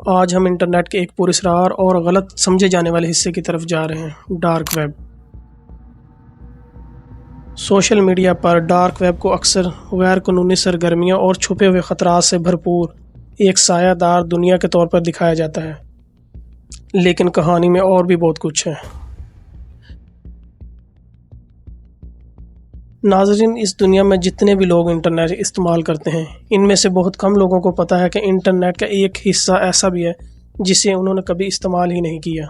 آج ہم انٹرنیٹ کے ایک پراسرار اور غلط سمجھے جانے والے حصے کی طرف جا رہے ہیں، ڈارک ویب۔ سوشل میڈیا پر ڈارک ویب کو اکثر غیر قانونی سرگرمیوں اور چھپے ہوئے خطرات سے بھرپور ایک سایہ دار دنیا کے طور پر دکھایا جاتا ہے، لیکن کہانی میں اور بھی بہت کچھ ہے۔ ناظرین، اس دنیا میں جتنے بھی لوگ انٹرنیٹ استعمال کرتے ہیں، ان میں سے بہت کم لوگوں کو پتہ ہے کہ انٹرنیٹ کا ایک حصہ ایسا بھی ہے جسے انہوں نے کبھی استعمال ہی نہیں کیا۔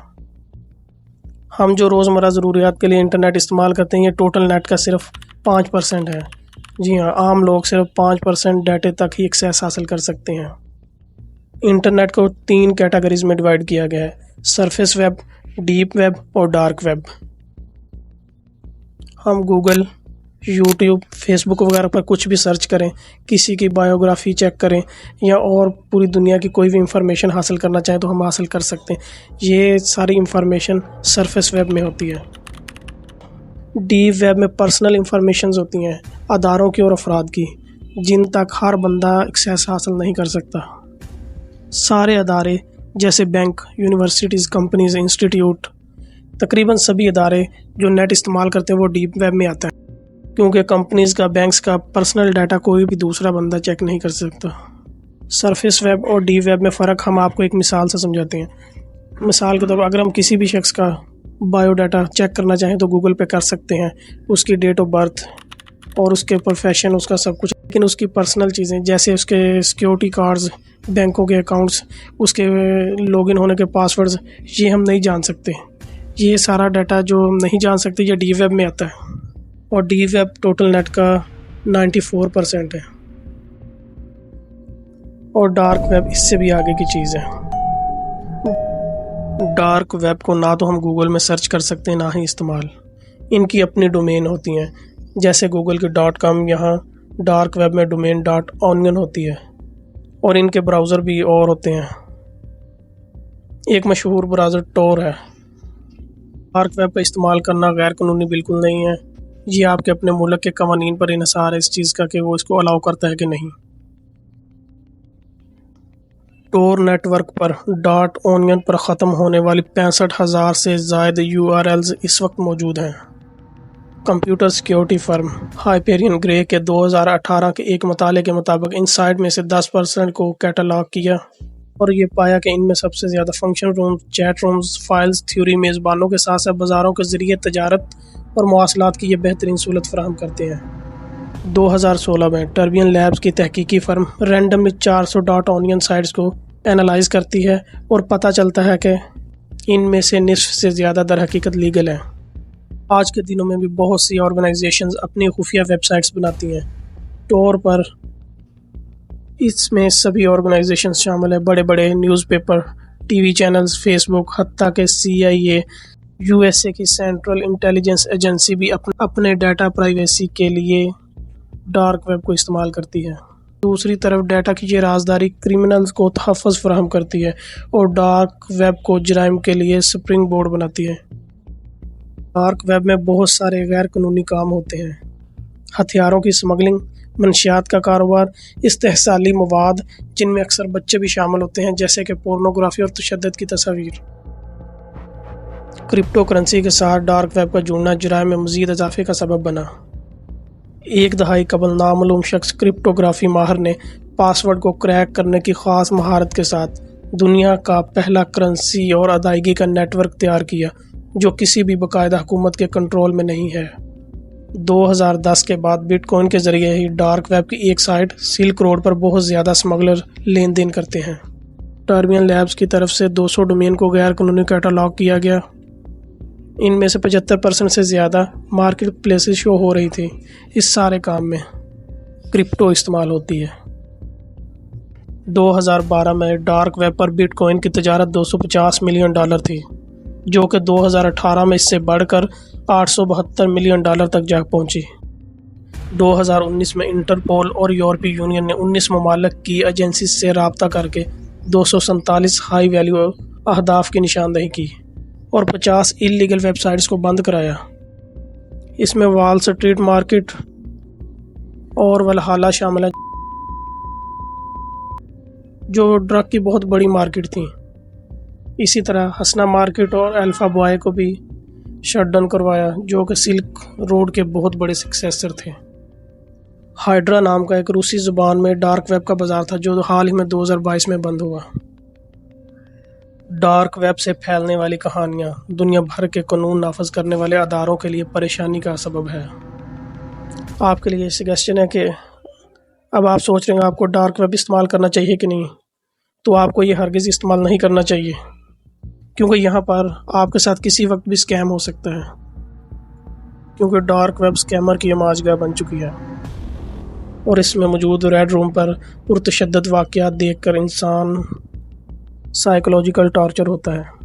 ہم جو روزمرہ ضروریات کے لیے انٹرنیٹ استعمال کرتے ہیں، یہ ٹوٹل نیٹ کا صرف 5% ہے۔ جی ہاں، عام لوگ صرف 5% ڈیٹے تک ہی ایکسیس حاصل کر سکتے ہیں۔ انٹرنیٹ کو 3 کیٹیگریز میں ڈیوائڈ کیا گیا ہے: سرفیس ویب، ڈیپ ویب اور ڈارک ویب۔ ہم گوگل، یوٹیوب، فیس بک وغیرہ پر کچھ بھی سرچ کریں، کسی کی بایوگرافی چیک کریں یا اور پوری دنیا کی کوئی بھی انفارمیشن حاصل کرنا چاہیں تو ہم حاصل کر سکتے ہیں۔ یہ ساری انفارمیشن سرفیس ویب میں ہوتی ہے۔ ڈیپ ویب میں پرسنل انفارمیشنز ہوتی ہیں، اداروں کی اور افراد کی، جن تک ہر بندہ ایکسیس حاصل نہیں کر سکتا۔ سارے ادارے جیسے بینک، یونیورسٹیز، کمپنیز، انسٹیٹیوٹ، تقریباً سبھی ادارے جو نیٹ استعمال کرتے ہیں وہ ڈیپ ویب میں آتے ہیں، کیونکہ کمپنیز کا، بینکس کا پرسنل ڈیٹا کوئی بھی دوسرا بندہ چیک نہیں کر سکتا۔ سرفیس ویب اور ڈیپ ویب میں فرق ہم آپ کو ایک مثال سے سمجھاتے ہیں۔ مثال کے طور پر اگر ہم کسی بھی شخص کا بایو ڈاٹا چیک کرنا چاہیں تو گوگل پہ کر سکتے ہیں، اس کی ڈیٹ آف برتھ اور اس کے پروفیشن، اس کا سب کچھ، لیکن اس کی پرسنل چیزیں جیسے اس کے سیکیورٹی کارڈز، بینکوں کے اکاؤنٹس، اس کے لاگ ان ہونے کے پاسورڈز، یہ ہم نہیں جان سکتے۔ یہ سارا ڈیٹا جو ہم نہیں جان سکتے یہ ڈیپ ویب میں آتا ہے، اور ڈیپ ویب ٹوٹل نیٹ کا 94% ہے، اور ڈارک ویب اس سے بھی آگے کی چیز ہے۔ ڈارک ویب کو نہ تو ہم گوگل میں سرچ کر سکتے ہیں نہ ہی استعمال، ان کی اپنی ڈومین ہوتی ہیں، جیسے گوگل کے .com، یہاں ڈارک ویب میں ڈومین .onion ہوتی ہے، اور ان کے براؤزر بھی اور ہوتے ہیں۔ ایک مشہور براؤزر ٹور ہے۔ ڈارک ویب کا استعمال کرنا غیر قانونی بالکل نہیں ہے، یہ آپ کے اپنے ملک کے قوانین پر انحصار ہے اس چیز کا کہ وہ اس کو الاؤ کرتا ہے کہ نہیں۔ ٹور نیٹ ورک پر .onion پر ختم ہونے والی 65,000 سے زائد URLs اس وقت موجود ہیں۔ کمپیوٹر سیکیورٹی فرم ہائپیرین گرے کے 2018 کے ایک مطالعے کے مطابق ان سائٹ میں سے 10% کو کیٹالاگ کیا، اور یہ پایا کہ ان میں سب سے زیادہ function rooms, chat rooms, files theory میزبانوں کے ساتھ ساتھ بازاروں کے ذریعے تجارت اور مواصلات کی یہ بہترین سہولت فراہم کرتے ہیں۔ 2016 میں ٹربین لیبز کی تحقیقی فرم رینڈملی 400 .onion سائٹس کو اینالائز کرتی ہے، اور پتہ چلتا ہے کہ ان میں سے نصف سے زیادہ در حقیقت لیگل ہیں۔ آج کے دنوں میں بھی بہت سی آرگنائزیشنز اپنی خفیہ ویب سائٹس بناتی ہیں۔ ٹور پر اس میں سبھی آرگنائزیشنز شامل ہیں، بڑے بڑے newspaper, TV channels, Facebook, حتیٰ کہ CIA، USA کی سینٹرل انٹیلیجنس ایجنسی بھی اپنے ڈیٹا پرائیویسی کے لیے ڈارک ویب کو استعمال کرتی ہے۔ دوسری طرف ڈیٹا کی یہ رازداری کرمنلز کو تحفظ فراہم کرتی ہے اور ڈارک ویب کو جرائم کے لیے سپرنگ بورڈ بناتی ہے۔ ڈارک ویب میں بہت سارے غیر قانونی کام ہوتے ہیں: ہتھیاروں کی سمگلنگ، منشیات کا کاروبار، استحصالی مواد جن میں اکثر بچے بھی شامل ہوتے ہیں جیسے کہ پورنوگرافی اور تشدد کی تصاویر۔ کرپٹو کرنسی کے ساتھ ڈارک ویب کا جڑنا جرائم میں مزید اضافے کا سبب بنا۔ ایک دہائی قبل نامعلوم شخص کرپٹوگرافی ماہر نے پاس ورڈ کو کریک کرنے کی خاص مہارت کے ساتھ دنیا کا پہلا کرنسی اور ادائیگی کا نیٹ ورک تیار کیا جو کسی بھی باقاعدہ حکومت کے کنٹرول میں نہیں ہے۔ 2010 کے بعد بٹ کوائن کے ذریعے ہی ڈارک ویب کی ایک سائٹ سلک روڈ پر بہت زیادہ اسمگلر لین دین کرتے ہیں۔ ٹربین لیبز کی طرف سے 200 ڈومین کو غیر قانونی کیٹالاگ کیا گیا، ان میں سے 75% سے زیادہ مارکیٹ پلیسز شو ہو رہی تھی۔ اس سارے کام میں کرپٹو استعمال ہوتی ہے۔ 2012 میں dark web per but coin کی تجارت $250 ملین تھی، جو کہ 2018 میں اس سے بڑھ کر $872 ملین تک جا پہنچی۔ 2019 میں انٹرپول اور یورپی یونین نے 19 ممالک کی ایجنسی سے رابطہ کر کے 247 ہائی ویلیو اہداف کی نشاندہی کی اور 50 انلیگل ویب سائٹس کو بند کرایا۔ اس میں وال سٹریٹ مارکیٹ اور والہالا شامل ہے۔ جو ڈرگ کی بہت بڑی مارکیٹ تھیں۔ اسی طرح ہسنا مارکیٹ اور الفا بوائے کو بھی شٹ ڈاؤن کروایا، جو کہ سلک روڈ کے بہت بڑے سکسیسر تھے۔ ہائیڈرا نام کا ایک روسی زبان میں ڈارک ویب کا بازار تھا، جو حال ہی میں 2022 میں بند ہوا۔ ڈارک ویب سے پھیلنے والی کہانیاں دنیا بھر کے قانون نافذ کرنے والے اداروں کے لیے پریشانی کا سبب ہے۔ آپ کے لیے سجیشن ہے کہ اب آپ سوچ رہے ہیں آپ کو ڈارک ویب استعمال کرنا چاہیے کہ نہیں، تو آپ کو یہ ہرگز استعمال نہیں کرنا چاہیے، کیونکہ یہاں پر آپ کے ساتھ کسی وقت بھی اسکیم ہو سکتا ہے، کیونکہ ڈارک ویب اسکیمر کی آماجگاہ بن چکی ہے، اور اس میں موجود ریڈ روم پر پرتشدد واقعات دیکھ کر انسان سائیکولوجیکل ٹارچر ہوتا ہے۔